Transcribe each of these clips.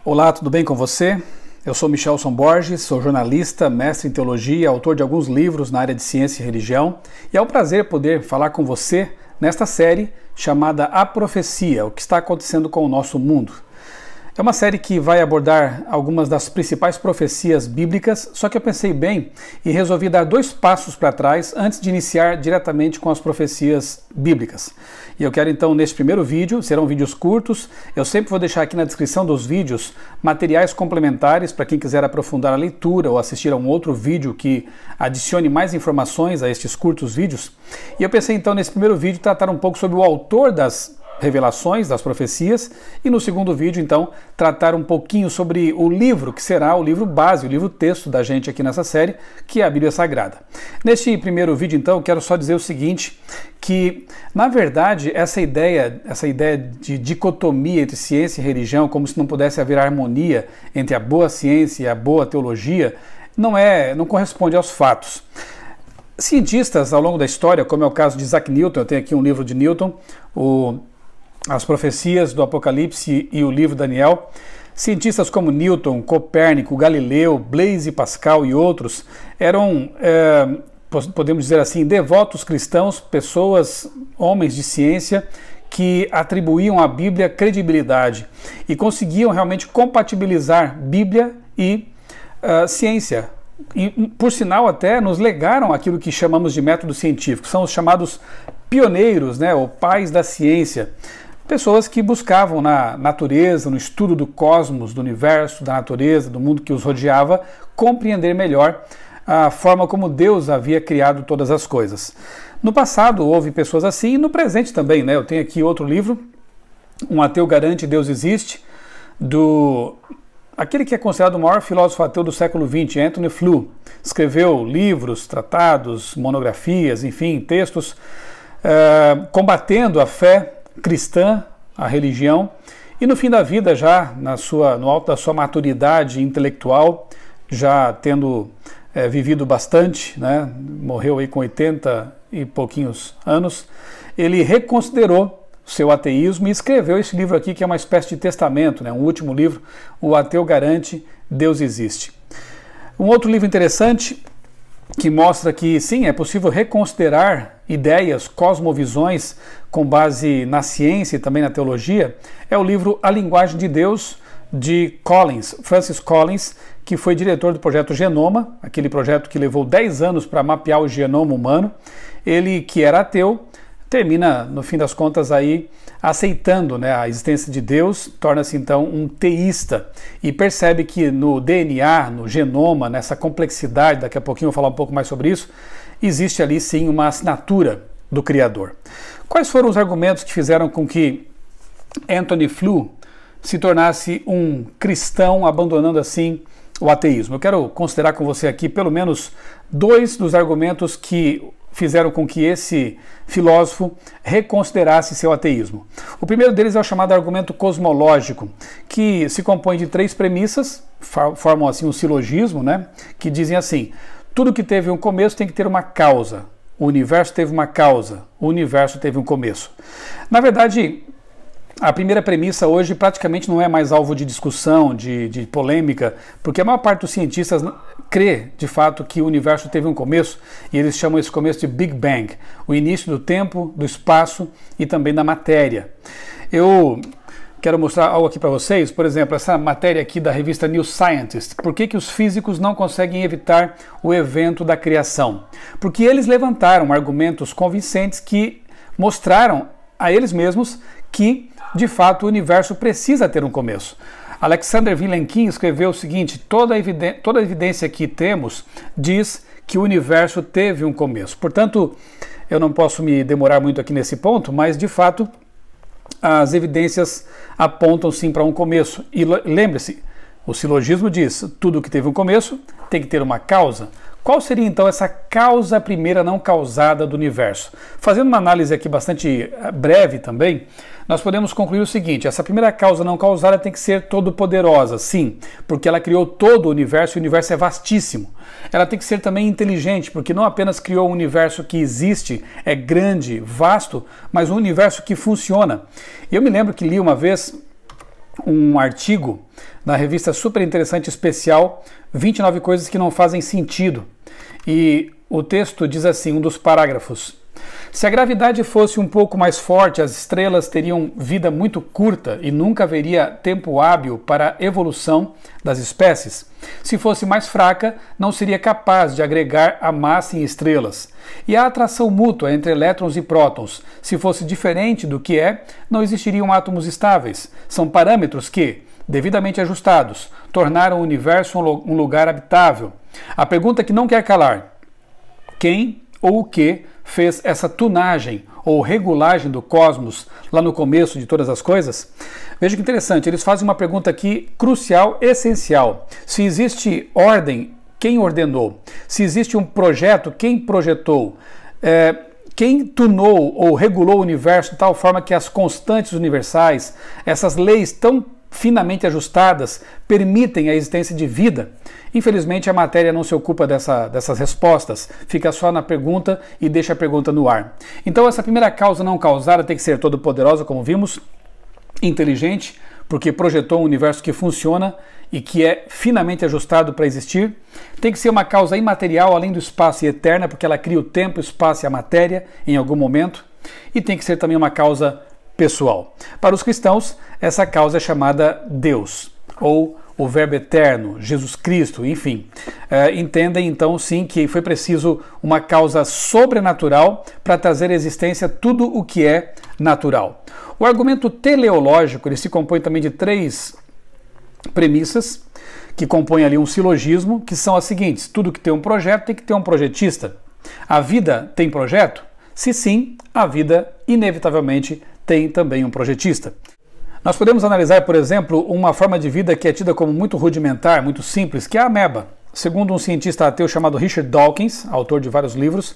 Olá, tudo bem com você? Eu sou Michelson Borges, sou jornalista, mestre em teologia, autor de alguns livros na área de ciência e religião, e é um prazer poder falar com você nesta série chamada A Profecia, o que está acontecendo com o nosso mundo. É uma série que vai abordar algumas das principais profecias bíblicas, só que eu pensei bem e resolvi dar 2 passos para trás antes de iniciar diretamente com as profecias bíblicas. E eu quero então, neste primeiro vídeo, serão vídeos curtos, eu sempre vou deixar aqui na descrição dos vídeos materiais complementares para quem quiser aprofundar a leitura ou assistir a um outro vídeo que adicione mais informações a estes curtos vídeos. E eu pensei então nesse primeiro vídeo tratar um pouco sobre o autor das revelações, das profecias, e no segundo vídeo, então, tratar um pouquinho sobre o livro, que será o livro base, o livro texto da gente aqui nessa série, que é a Bíblia Sagrada. Neste primeiro vídeo, então, eu quero só dizer o seguinte, que, na verdade, essa ideia de dicotomia entre ciência e religião, como se não pudesse haver harmonia entre a boa ciência e a boa teologia, não corresponde aos fatos. Cientistas, ao longo da história, como é o caso de Isaac Newton, eu tenho aqui um livro de Newton, As Profecias do Apocalipse e o livro Daniel, cientistas como Newton, Copérnico, Galileu, Blaise Pascal e outros eram, podemos dizer assim, devotos cristãos, pessoas, homens de ciência, que atribuíam à Bíblia credibilidade e conseguiam realmente compatibilizar Bíblia e ciência. E, por sinal, até nos legaram aquilo que chamamos de método científico, são os chamados pioneiros, ou pais da ciência. Pessoas que buscavam na natureza, no estudo do cosmos, do universo, da natureza, do mundo que os rodeava, compreender melhor a forma como Deus havia criado todas as coisas. No passado houve pessoas assim e no presente também, Eu tenho aqui outro livro, Um Ateu Garante Deus Existe, aquele que é considerado o maior filósofo ateu do século XX, Antony Flew. Escreveu livros, tratados, monografias, enfim, textos combatendo a fé cristã, a religião, e no fim da vida, já no alto da sua maturidade intelectual, já tendo vivido bastante, morreu aí com 80 e pouquinhos anos, ele reconsiderou seu ateísmo e escreveu esse livro aqui, que é uma espécie de testamento, um último livro, O Ateu Garante Deus Existe. Um outro livro interessante que mostra que sim, é possível reconsiderar ideias, cosmovisões com base na ciência e também na teologia, é o livro A Linguagem de Deus, de Francis Collins, que foi diretor do projeto Genoma, aquele projeto que levou 10 anos para mapear o genoma humano. Ele, que era ateu, termina, no fim das contas, aí aceitando a existência de Deus, torna-se então um teísta e percebe que no DNA, no genoma, nessa complexidade, daqui a pouquinho eu vou falar um pouco mais sobre isso, existe ali sim uma assinatura do Criador. Quais foram os argumentos que fizeram com que Antony Flew se tornasse um cristão, abandonando assim o ateísmo? Eu quero considerar com você aqui pelo menos 2 dos argumentos que fizeram com que esse filósofo reconsiderasse seu ateísmo. O primeiro deles é o chamado argumento cosmológico, que se compõe de 3 premissas, formam assim um silogismo, que dizem assim: tudo que teve um começo tem que ter uma causa. O universo teve uma causa, o universo teve um começo. Na verdade, a primeira premissa hoje praticamente não é mais alvo de discussão, de polêmica, porque a maior parte dos cientistas crê, de fato, que o universo teve um começo, e eles chamam esse começo de Big Bang, o início do tempo, do espaço e também da matéria. Eu quero mostrar algo aqui para vocês, por exemplo, essa matéria aqui da revista New Scientist. Por que os físicos não conseguem evitar o evento da criação? Porque eles levantaram argumentos convincentes que mostraram a eles mesmos que, de fato, o universo precisa ter um começo. Alexander Vilenkin escreveu o seguinte: toda a evidência que temos diz que o universo teve um começo. Portanto, eu não posso me demorar muito aqui nesse ponto, mas, de fato, as evidências apontam sim para um começo. E lembre-se, o silogismo diz: tudo que teve um começo tem que ter uma causa. Qual seria então essa causa primeira não causada do universo? Fazendo uma análise aqui bastante breve também, nós podemos concluir o seguinte: essa primeira causa não causada tem que ser todo-poderosa, sim, porque ela criou todo o universo e o universo é vastíssimo. Ela tem que ser também inteligente, porque não apenas criou um universo que existe, é grande, vasto, mas um universo que funciona. Eu me lembro que li uma vez um artigo na revista super interessante especial, 29 coisas que não fazem sentido. E o texto diz assim, um dos parágrafos: se a gravidade fosse um pouco mais forte, as estrelas teriam vida muito curta e nunca haveria tempo hábil para a evolução das espécies. Se fosse mais fraca, não seria capaz de agregar a massa em estrelas. E a atração mútua entre elétrons e prótons, se fosse diferente do que é, não existiriam átomos estáveis. São parâmetros que, devidamente ajustados, tornaram o universo um lugar habitável. A pergunta que não quer calar: quem ou o que fez essa tunagem ou regulagem do cosmos lá no começo de todas as coisas? Veja que interessante, eles fazem uma pergunta aqui crucial, essencial. Se existe ordem, quem ordenou? Se existe um projeto, quem projetou? Quem tunou ou regulou o universo de tal forma que as constantes universais, essas leis tão finamente ajustadas, permitem a existência de vida? Infelizmente, a matéria não se ocupa dessas respostas, fica só na pergunta e deixa a pergunta no ar. Então, essa primeira causa não causada tem que ser todo-poderosa, como vimos, inteligente, porque projetou um universo que funciona e que é finamente ajustado para existir. Tem que ser uma causa imaterial, além do espaço e eterna, porque ela cria o tempo, o espaço e a matéria em algum momento. E tem que ser também uma causa pessoal. Para os cristãos, essa causa é chamada Deus, ou o Verbo Eterno, Jesus Cristo, enfim. Entendem então sim que foi preciso uma causa sobrenatural para trazer à existência tudo o que é natural. O argumento teleológico ele se compõe também de 3 premissas, que compõem ali um silogismo, que são as seguintes: tudo que tem um projeto tem que ter um projetista. A vida tem projeto? Se sim, a vida inevitavelmente tem também um projetista. Nós podemos analisar, por exemplo, uma forma de vida que é tida como muito rudimentar, muito simples, que é a ameba. Segundo um cientista ateu chamado Richard Dawkins, autor de vários livros,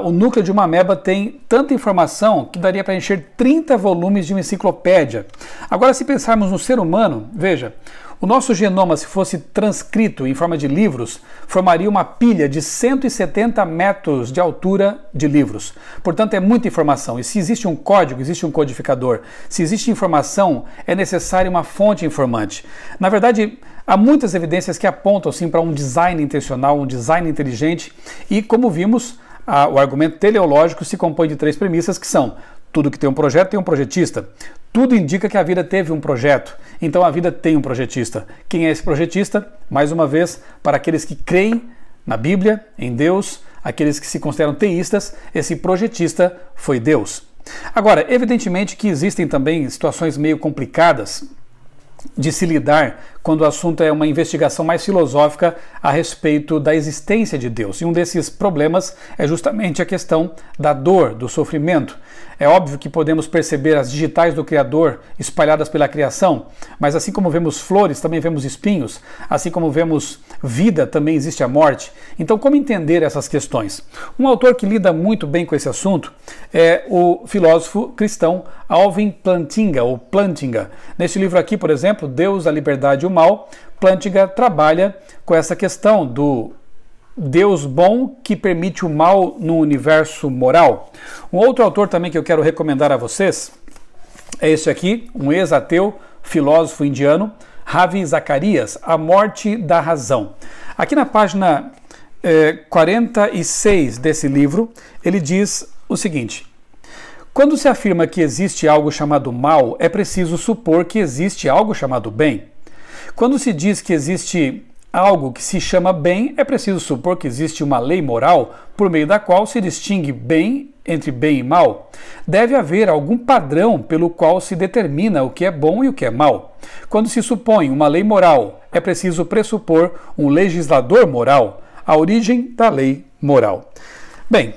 o núcleo de uma ameba tem tanta informação que daria para encher 30 volumes de uma enciclopédia. Agora, se pensarmos no ser humano, veja, o nosso genoma, se fosse transcrito em forma de livros, formaria uma pilha de 170 metros de altura de livros. Portanto, é muita informação. E se existe um código, existe um codificador. Se existe informação, é necessária uma fonte informante. Na verdade, há muitas evidências que apontam sim, para um design intencional, um design inteligente. E, como vimos, o argumento teleológico se compõe de 3 premissas, que são: tudo que tem um projeto tem um projetista. Tudo indica que a vida teve um projeto, então a vida tem um projetista. Quem é esse projetista? Mais uma vez, para aqueles que creem na Bíblia, em Deus, aqueles que se consideram teístas, esse projetista foi Deus. Agora, evidentemente que existem também situações meio complicadas de se lidar quando o assunto é uma investigação mais filosófica a respeito da existência de Deus. E um desses problemas é justamente a questão da dor, do sofrimento. É óbvio que podemos perceber as digitais do Criador espalhadas pela criação, mas assim como vemos flores, também vemos espinhos, assim como vemos vida, também existe a morte. Então, como entender essas questões? Um autor que lida muito bem com esse assunto é o filósofo cristão Alvin Plantinga, ou Plantinga. Neste livro aqui, por exemplo, Deus, a Liberdade e o Mal, Plantinga trabalha com essa questão do Deus bom que permite o mal no universo moral. Um outro autor também que eu quero recomendar a vocês é este aqui, um ex-ateu, filósofo indiano, Ravi Zacharias, A Morte da Razão. Aqui na página 46 desse livro, ele diz o seguinte: quando se afirma que existe algo chamado mal, é preciso supor que existe algo chamado bem. Quando se diz que existe algo que se chama bem, é preciso supor que existe uma lei moral por meio da qual se distingue bem entre bem e mal. Deve haver algum padrão pelo qual se determina o que é bom e o que é mal. Quando se supõe uma lei moral, é preciso pressupor um legislador moral, a origem da lei moral. Bem,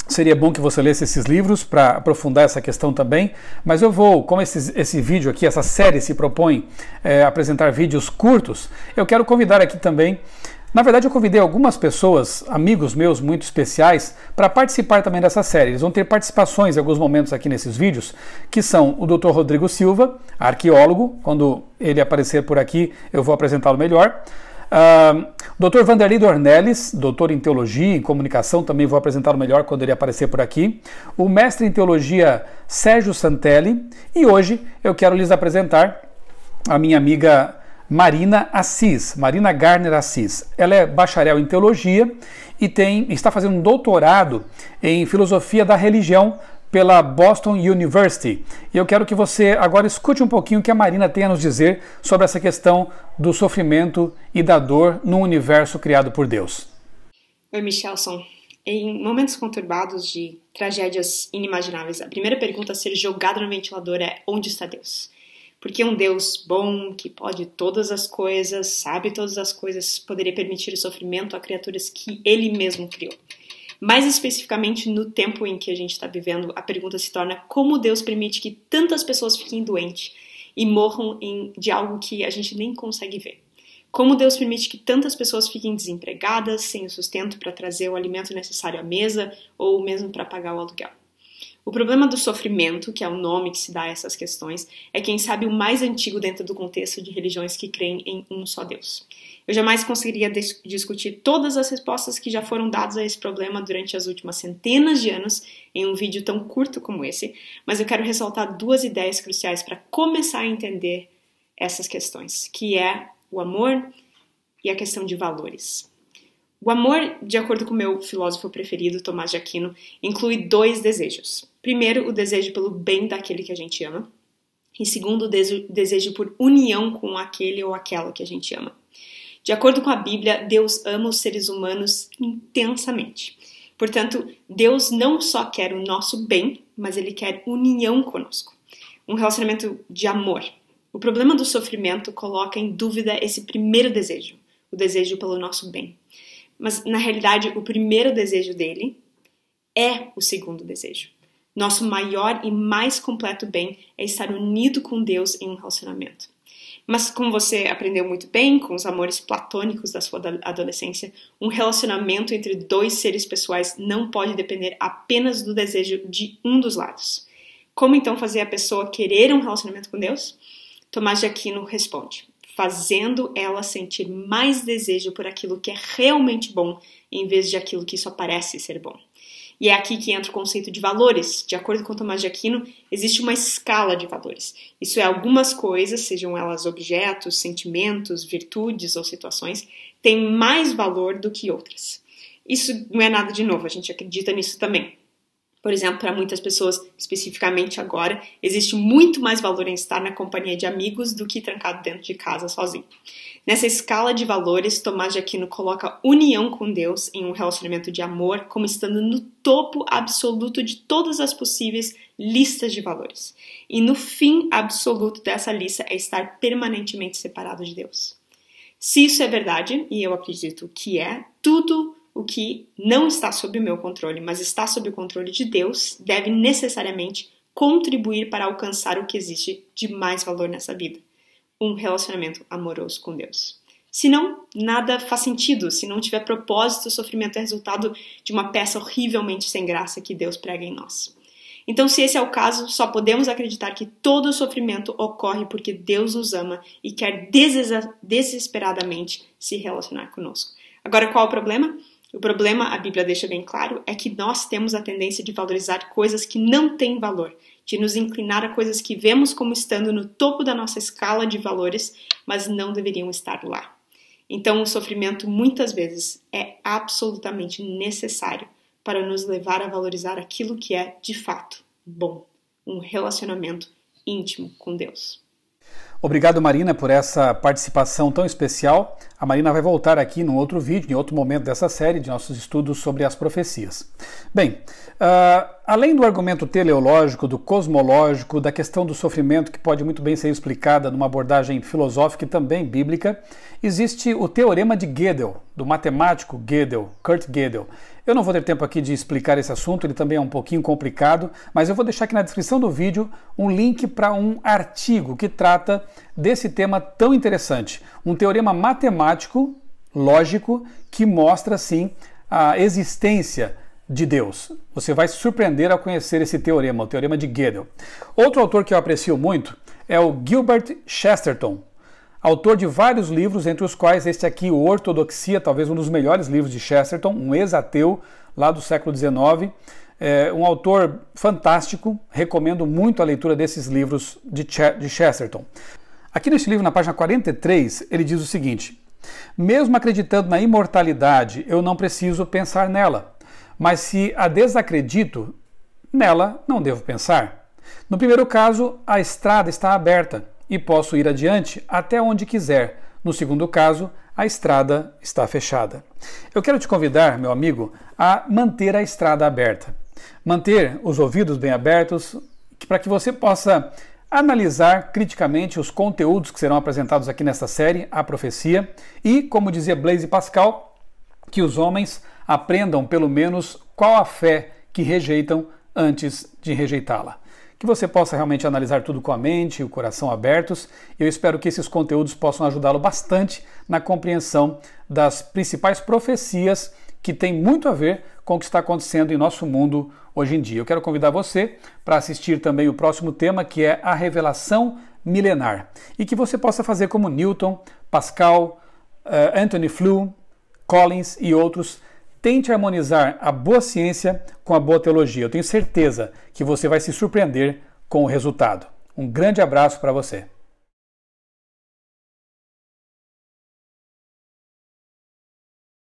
seria bom que você lesse esses livros para aprofundar essa questão também, mas eu vou, como esse vídeo aqui, essa série se propõe apresentar vídeos curtos, eu quero convidar aqui também, na verdade eu convidei algumas pessoas, amigos meus muito especiais, para participar também dessa série. Eles vão ter participações em alguns momentos aqui nesses vídeos, que são o Dr. Rodrigo Silva, arqueólogo, quando ele aparecer por aqui eu vou apresentá-lo melhor. Dr. Vanderlei Dornelles, doutor em teologia, em comunicação, também vou apresentá-lo melhor quando ele aparecer por aqui. O mestre em teologia Sérgio Santelli. E hoje eu quero lhes apresentar a minha amiga Marina Assis, Marina Garner Assis. Ela é bacharel em teologia e está fazendo um doutorado em filosofia da religião pela Boston University. E eu quero que você agora escute um pouquinho o que a Marina tem a nos dizer sobre essa questão do sofrimento e da dor no universo criado por Deus. Oi, Michelson. Em momentos conturbados de tragédias inimagináveis, a primeira pergunta a ser jogada no ventilador é: onde está Deus? Porque um Deus bom, que pode todas as coisas, sabe todas as coisas, poderia permitir o sofrimento a criaturas que Ele mesmo criou. Mais especificamente, no tempo em que a gente está vivendo, a pergunta se torna: como Deus permite que tantas pessoas fiquem doentes e morram de algo que a gente nem consegue ver? Como Deus permite que tantas pessoas fiquem desempregadas, sem o sustento para trazer o alimento necessário à mesa ou mesmo para pagar o aluguel? O problema do sofrimento, que é o nome que se dá a essas questões, é quem sabe o mais antigo dentro do contexto de religiões que creem em um só Deus. Eu jamais conseguiria discutir todas as respostas que já foram dadas a esse problema durante as últimas centenas de anos em um vídeo tão curto como esse, mas eu quero ressaltar duas ideias cruciais para começar a entender essas questões, que é o amor e a questão de valores. O amor, de acordo com meu filósofo preferido, Tomás de Aquino, inclui dois desejos. Primeiro, o desejo pelo bem daquele que a gente ama, e segundo, o desejo por união com aquele ou aquela que a gente ama. De acordo com a Bíblia, Deus ama os seres humanos intensamente. Portanto, Deus não só quer o nosso bem, mas Ele quer união conosco. Um relacionamento de amor. O problema do sofrimento coloca em dúvida esse primeiro desejo, o desejo pelo nosso bem. Mas, na realidade, o primeiro desejo dele é o segundo desejo. Nosso maior e mais completo bem é estar unido com Deus em um relacionamento. Mas, como você aprendeu muito bem com os amores platônicos da sua adolescência, um relacionamento entre dois seres pessoais não pode depender apenas do desejo de um dos lados. Como então fazer a pessoa querer um relacionamento com Deus? Tomás de Aquino responde: fazendo ela sentir mais desejo por aquilo que é realmente bom, em vez de aquilo que só parece ser bom. E é aqui que entra o conceito de valores. De acordo com Tomás de Aquino, existe uma escala de valores. Isso é, algumas coisas, sejam elas objetos, sentimentos, virtudes ou situações, têm mais valor do que outras. Isso não é nada de novo, a gente acredita nisso também. Por exemplo, para muitas pessoas, especificamente agora, existe muito mais valor em estar na companhia de amigos do que trancado dentro de casa sozinho. Nessa escala de valores, Tomás de Aquino coloca união com Deus em um relacionamento de amor como estando no topo absoluto de todas as possíveis listas de valores. E no fim absoluto dessa lista é estar permanentemente separado de Deus. Se isso é verdade, e eu acredito que é, tudo o que não está sob o meu controle, mas está sob o controle de Deus, deve necessariamente contribuir para alcançar o que existe de mais valor nessa vida: um relacionamento amoroso com Deus. Senão, nada faz sentido. Se não tiver propósito, o sofrimento é resultado de uma peça horrivelmente sem graça que Deus prega em nós. Então, se esse é o caso, só podemos acreditar que todo o sofrimento ocorre porque Deus nos ama e quer desesperadamente se relacionar conosco. Agora, qual é o problema? O problema, a Bíblia deixa bem claro, é que nós temos a tendência de valorizar coisas que não têm valor, de nos inclinar a coisas que vemos como estando no topo da nossa escala de valores, mas não deveriam estar lá. Então, o sofrimento muitas vezes é absolutamente necessário para nos levar a valorizar aquilo que é, de fato, bom, um relacionamento íntimo com Deus. Obrigado, Marina, por essa participação tão especial. A Marina vai voltar aqui num outro vídeo, em outro momento dessa série de nossos estudos sobre as profecias. Bem, além do argumento teleológico, do cosmológico, da questão do sofrimento, que pode muito bem ser explicada numa abordagem filosófica e também bíblica, existe o teorema de Gödel, do matemático Gödel, Kurt Gödel. Eu não vou ter tempo aqui de explicar esse assunto, ele também é um pouquinho complicado, mas eu vou deixar aqui na descrição do vídeo um link para um artigo que trata desse tema tão interessante. Um teorema matemático, lógico, que mostra, sim, a existência de Deus. Você vai se surpreender ao conhecer esse teorema, o teorema de Gödel. Outro autor que eu aprecio muito é o Gilbert Chesterton. autor de vários livros, entre os quais este aqui, o Ortodoxia, talvez um dos melhores livros de Chesterton, um ex-ateu lá do século XIX. Um autor fantástico, recomendo muito a leitura desses livros de Chesterton. Aqui neste livro, na página 43, ele diz o seguinte: mesmo acreditando na imortalidade, eu não preciso pensar nela, mas se a desacredito, nela não devo pensar. No primeiro caso, a estrada está aberta e posso ir adiante até onde quiser. No segundo caso, a estrada está fechada. Eu quero te convidar, meu amigo, a manter a estrada aberta. Manter os ouvidos bem abertos para que você possa analisar criticamente os conteúdos que serão apresentados aqui nesta série, A Profecia, e, como dizia Blaise Pascal, que os homens aprendam pelo menos qual a fé que rejeitam antes de rejeitá-la. Que você possa realmente analisar tudo com a mente e o coração abertos. Eu espero que esses conteúdos possam ajudá-lo bastante na compreensão das principais profecias que têm muito a ver com o que está acontecendo em nosso mundo hoje em dia. Eu quero convidar você para assistir também o próximo tema, que é a revelação milenar. E que você possa fazer como Newton, Pascal, Anthony Flew, Collins e outros. Tente harmonizar a boa ciência com a boa teologia. Eu tenho certeza que você vai se surpreender com o resultado. Um grande abraço para você.